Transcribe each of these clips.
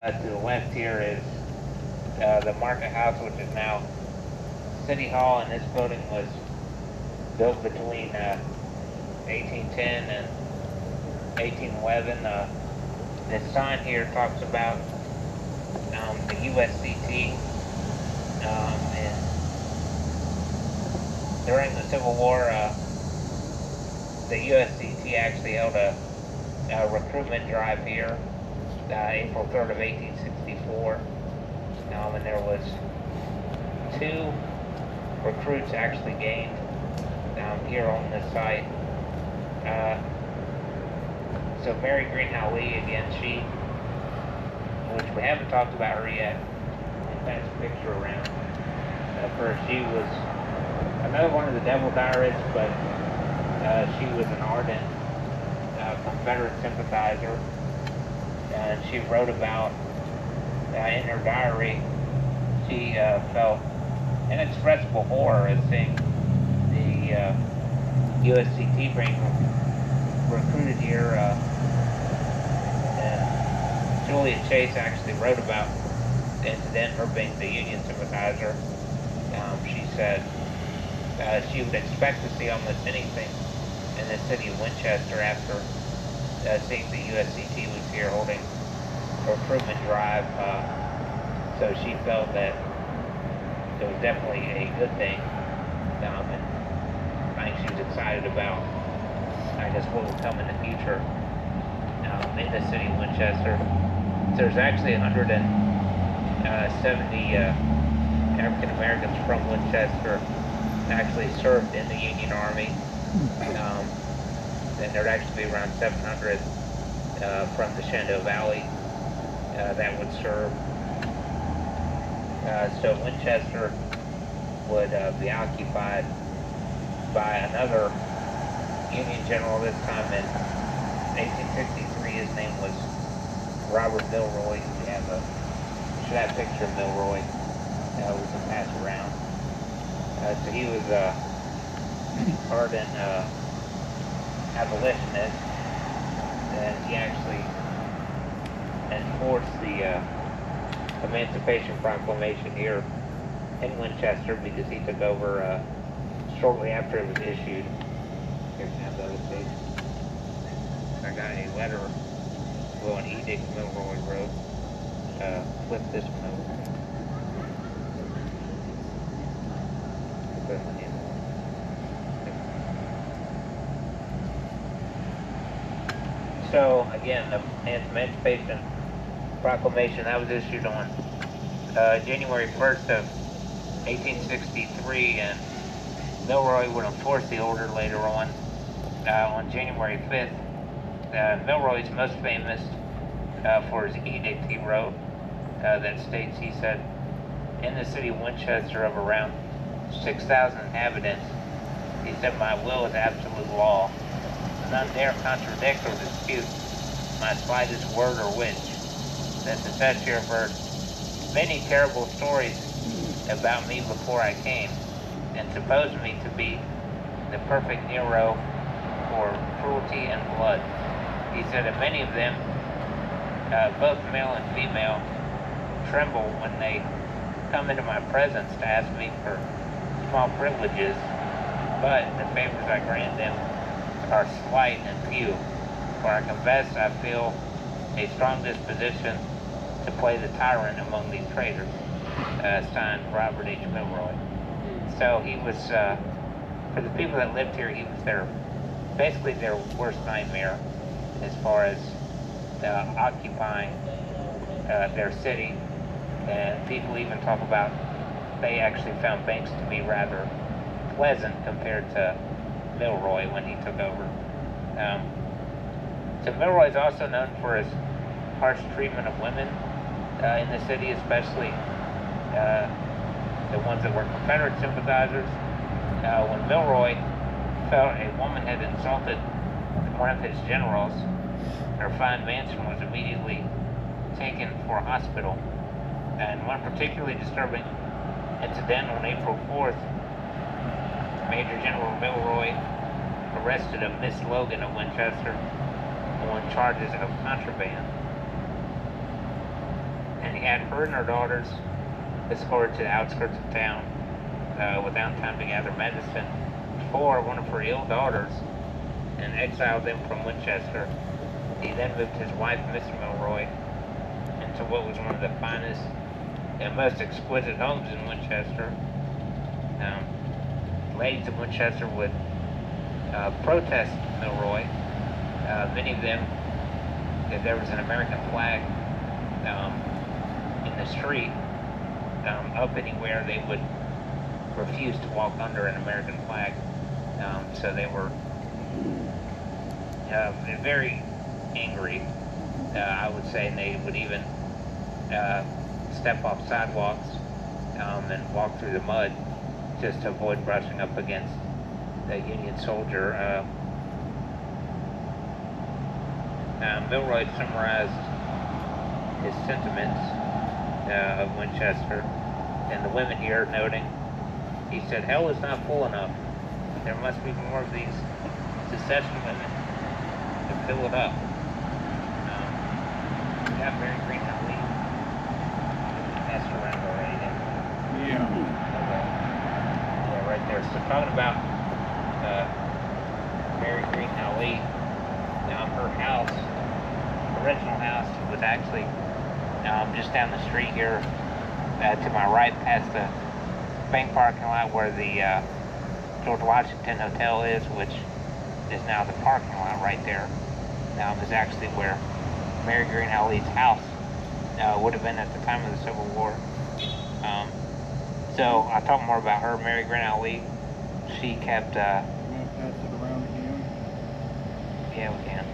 To the left here is the market house, which is now City Hall, and this building was built between 1810 and 1811. This sign here talks about the USCT, and during the Civil War, the USCT actually held a recruitment drive here, April 3rd of 1864, and there was 2 recruits actually gained here on this site. So Mary Green Ali, again, which we haven't talked about her yet, and that's a picture around. First, she was another one of the Devil Diarists, but she was an ardent Confederate sympathizer, and she wrote about, in her diary, she felt inexpressible horror at seeing the USCT being recruited here, and Julia Chase actually wrote about the incident, her being the Union sympathizer. She said she would expect to see almost anything in the city of Winchester after seeing the USCT was here holding a recruitment drive. So she felt that it was definitely a good thing, and I think she was excited about, I guess, what would come in the future in the city of Winchester. So there's actually 170 African Americans from Winchester actually served in the Union Army, and there'd actually be around 700 from the Shenandoah Valley that would serve. So Winchester would be occupied by another Union general, this time in 1863. His name was Robert Milroy. We should have a picture of Milroy. We can pass around. So he was a ardent abolitionist, and he actually enforced the Emancipation Proclamation here in Winchester, because he took over shortly after it was issued. Here, can I have the other page? I got a letter, an edict Milroy wrote. Flip this one over. Put my hand on. So again, the Emancipation Proclamation that was issued on January 1st of 1863, and Milroy would enforce the order later on. On January 5th, Milroy's most famous for his edict he wrote that states, he said, in the city of Winchester of around 6,000 inhabitants, he said, my will is absolute law. None dare contradict or dispute my slightest word or wish. That the such here have heard many terrible stories about me before I came, and supposed me to be the perfect Nero for cruelty and blood. He said that many of them, both male and female, tremble when they come into my presence to ask me for small privileges, but the favors I grant them are slight and few, for I confess I feel a strong disposition to play the tyrant among these traitors. Signed, Robert H. Milroy. So he was, for the people that lived here, he was basically their worst nightmare as far as occupying their city. And people even talk about they actually found Banks to be rather pleasant compared to Milroy when he took over. So Milroy is also known for his harsh treatment of women in the city, especially the ones that were Confederate sympathizers. When Milroy felt a woman had insulted one of his generals, her fine mansion was immediately taken for a hospital. And one particularly disturbing incident on April 4th, Major General Milroy arrested a Miss Logan of Winchester on charges of contraband. had her and her daughters escorted to the outskirts of town without time to gather medicine for one of her ill daughters and exiled them from Winchester. He then moved his wife, Miss Milroy, into what was one of the finest and most exquisite homes in Winchester. Ladies of Winchester would protest Milroy. Many of them, if there was an American flag in the street, up anywhere, they would refuse to walk under an American flag. So they were very angry, I would say, and they would even step off sidewalks and walk through the mud just to avoid brushing up against the Union soldier. Milroy summarized his sentiments of Winchester, and the women here noting, he said, "Hell is not full enough. There must be more of these secession women to fill it up." We got Mary Green and Lee. That's around already. Yeah. Okay. Yeah, right there. So talking about Mary Green and Lee, her house, original house, was actually just down the street here to my right, past the bank parking lot where the George Washington Hotel is, which is now the parking lot right there. Is actually where Mary Green Lee's house would have been at the time of the Civil War. So I'll talk more about her. Mary Green Lee, she kept. You want to pass it around again? Yeah, we can.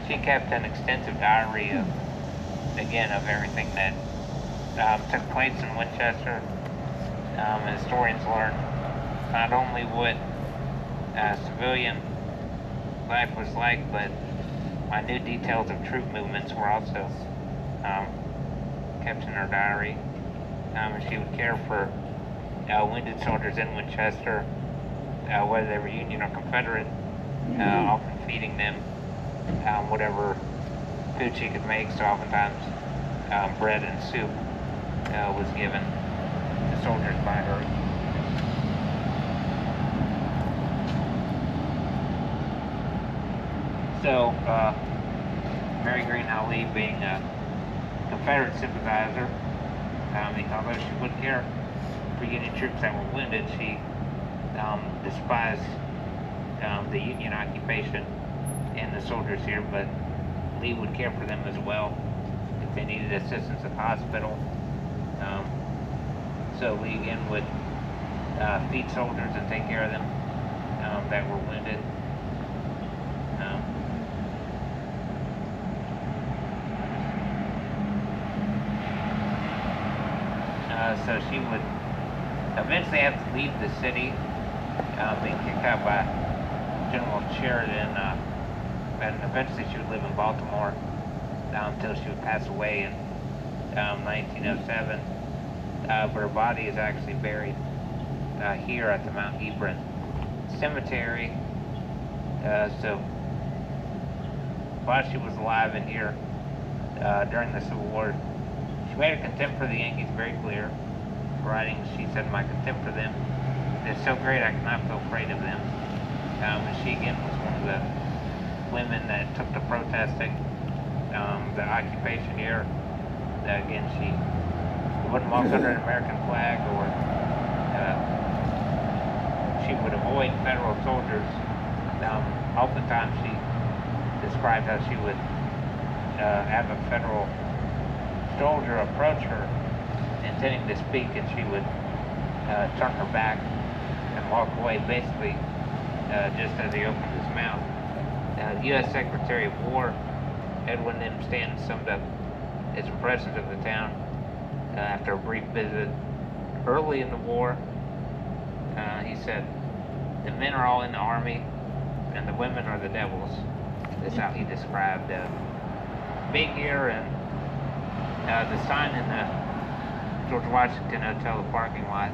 She kept an extensive diary of everything that took place in Winchester. And historians learned not only what civilian life was like, but minute details of troop movements were also kept in her diary. She would care for wounded soldiers in Winchester, whether they were Union or Confederate, often feeding them whatever food she could make. So oftentimes bread and soup was given to soldiers by her. So Mary Green Lee, being a Confederate sympathizer, although she wouldn't care for Union troops that were wounded, she despised the Union occupation and the soldiers here, but Lee would care for them as well if they needed assistance at the hospital. So Lee again would feed soldiers and take care of them that were wounded. So she would eventually have to leave the city, being kicked out by General Sheridan, and eventually she would live in Baltimore until she would pass away in 1907. But her body is actually buried here at the Mount Hebron Cemetery. So while she was alive in here during the Civil War, she made her contempt for the Yankees very clear, writing, she said, "My contempt for them is so great I cannot feel afraid of them." And she again was one of the women that took to protesting the occupation here. Again, she wouldn't walk under an American flag, or she would avoid federal soldiers. Oftentimes she described how she would have a federal soldier approach her intending to speak, and she would turn her back and walk away, basically just as he opened his mouth. The U.S. Secretary of War, Edwin M. Stanton, summed up his impressions of the town after a brief visit early in the war. He said, "The men are all in the army, and the women are the devils." That's how he described being here. And the sign in the George Washington Hotel, the parking lot,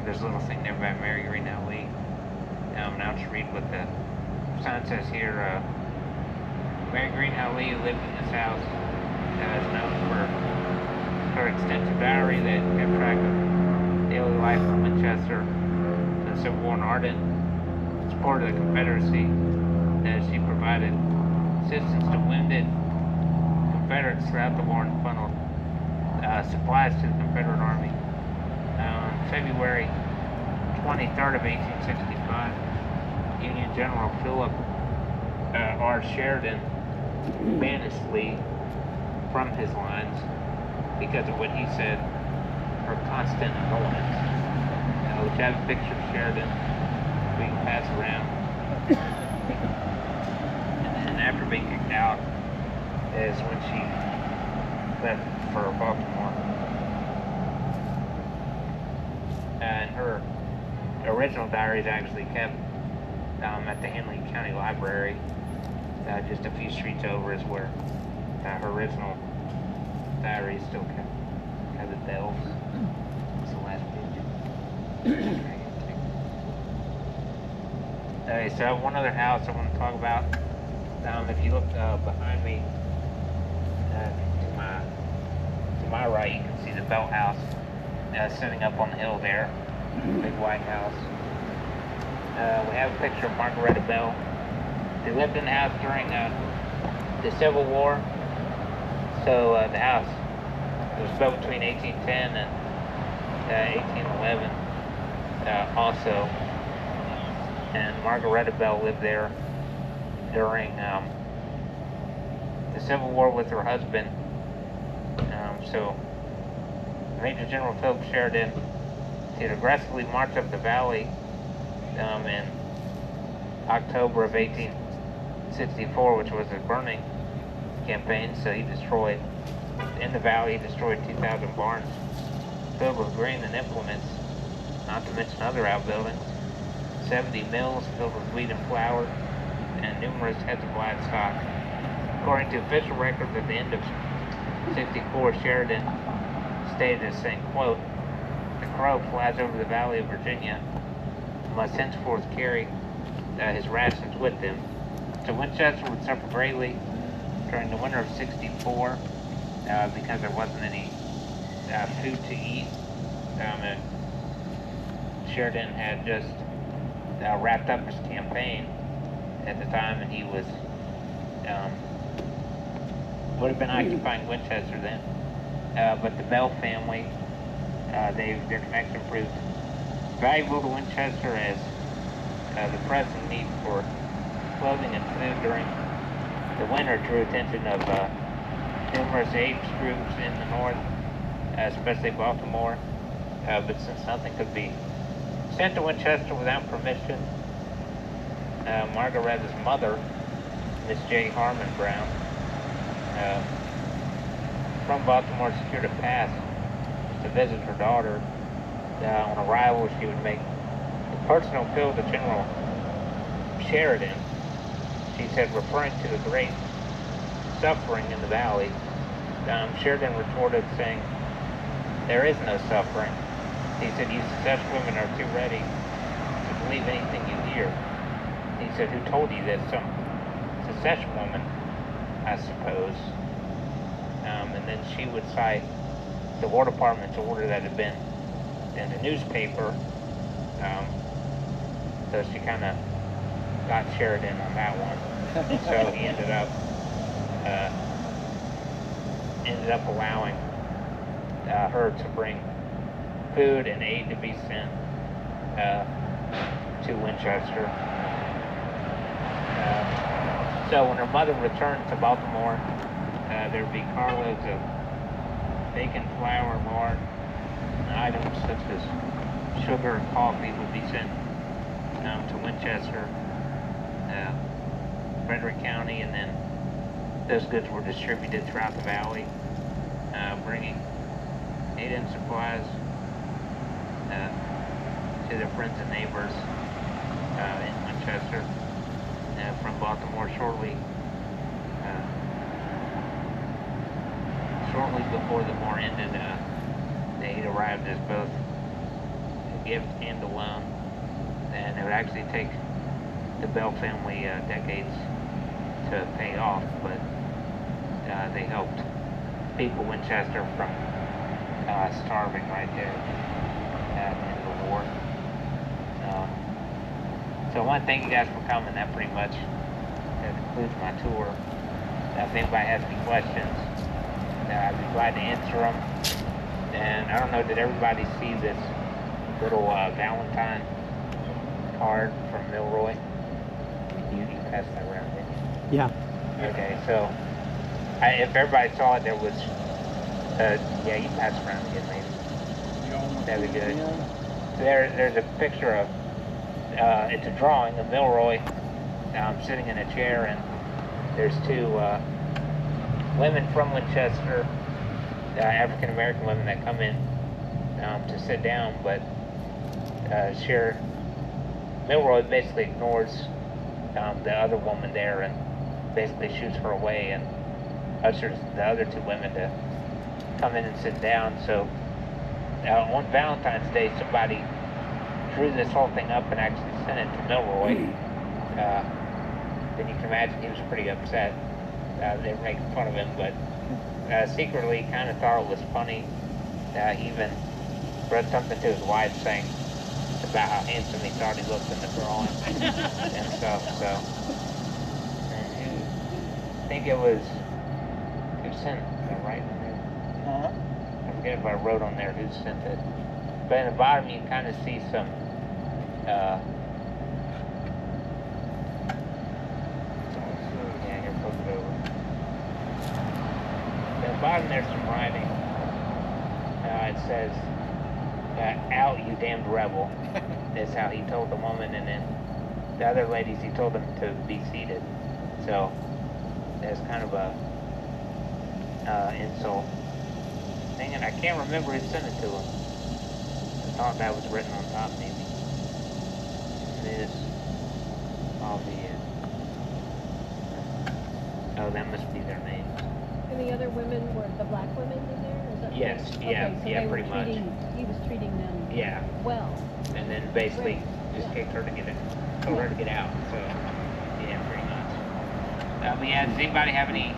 there's a little thing there by Mary Green Lee. And I'll just read what the sign says here. Mary Green Lee, who lived in this house, is known for extensive diary that kept track of daily life in Winchester, the Civil War in Arden, supported the Confederacy, as she provided assistance to wounded Confederates throughout the war and funneled supplies to the Confederate Army. On February 23rd of 1865, Union General Philip R. Sheridan banished Lee from his lines because of what he said her constant annoyance. Which I have a picture of Sheridan we can pass around. And after being kicked out is when she left for Baltimore. And her original diary is actually kept at the Henley County Library. Just a few streets over is where her original diary is still kept. Has the bells. It's the last page. Okay, so I have one other house I want to talk about. If you look behind me, to my right, you can see the Bell House sitting up on the hill there, big white house. We have a picture of Margaretta Bell. They lived in the house during the Civil War. So the house was built between 1810 and 1811 also. And Margaretta Bell lived there during the Civil War with her husband. So Major General Philip Sheridan had aggressively marched up the valley in October of 1864, which was a burning campaign. So he destroyed, in the valley, he destroyed 2,000 barns filled with grain and implements, not to mention other outbuildings, 70 mills filled with wheat and flour, and numerous heads of livestock. According to official records, at the end of 64, Sheridan stated as saying, quote, "The crow flies over the valley of Virginia and must henceforth carry his rations with him." So Winchester would suffer greatly during the winter of 64 because there wasn't any food to eat. And Sheridan had just wrapped up his campaign at the time, and he was would have been occupying Winchester then. But the Bell family, their connection proved valuable to Winchester as the pressing need for clothing and food during the winter drew attention of numerous aid groups in the north, especially Baltimore. But since nothing could be sent to Winchester without permission, Margaretta's mother, Miss J. Harmon Brown, from Baltimore, secured a pass to visit her daughter. On arrival, she would make a personal appeal to General Sheridan. She said, referring to the great suffering in the valley. Sheridan retorted, saying, "There is no suffering." He said, "You secession women are too ready to believe anything you hear." He said, "Who told you that?" "Some secession woman, I suppose." And then she would cite the War Department's order that had been in the newspaper. So she kind of got Sheridan on that one. And so he ended up allowing her to bring food and aid to be sent to Winchester. So when her mother returned to Baltimore, there would be carloads of bacon, flour, lard, and items such as sugar and coffee would be sent to Winchester, Frederick County, and then those goods were distributed throughout the valley, bringing aid and supplies to their friends and neighbors in Winchester. From Baltimore shortly before the war ended, the aid arrived as both a gift and a loan, and it would actually take the Bell family decades to pay off, but they helped people Winchester from starving right there at the end of the war. So I want to thank you guys for coming. That pretty much concludes my tour. If anybody has any questions, I'd be glad to answer them. And I don't know, did everybody see this little Valentine card from Milroy? You passed that around, didn't you? Yeah. Okay, so if everybody saw it, there was, yeah, you pass it around again, maybe. That'd be good. There's a picture of, it's a drawing of Milroy sitting in a chair, and there's two women from Winchester, African American women that come in to sit down, but Milroy basically ignores the other woman there and basically shoots her away and ushers the other two women to come in and sit down. So on Valentine's Day, somebody drew this whole thing up and actually sent it to Milroy. Then you can imagine he was pretty upset. They were making fun of him, but secretly kind of thought it was funny. He even wrote something to his wife saying about how handsome he thought he looked in the drawing and stuff. So I think it was who sent it, right? I forget if I wrote on there who sent it. But in the bottom you kind of see some yeah, here, flip it over. At the bottom there's some writing. It says, out you damned rebel. That's how he told the woman, and then the other ladies he told them to be seated. So there's kind of a insult thing, and I can't remember who sent it to him. I thought that was written on top, maybe. This, I'll be in. Oh, that must be their names. And the other women were the black women in there? Is that Yes, okay, yeah, so yeah, they were pretty much. He was treating them Yeah, well. and then basically just Yeah. kicked her to get it, told her to get out. So yeah, pretty much. But yeah, does anybody have any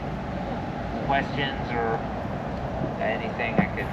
questions or anything I could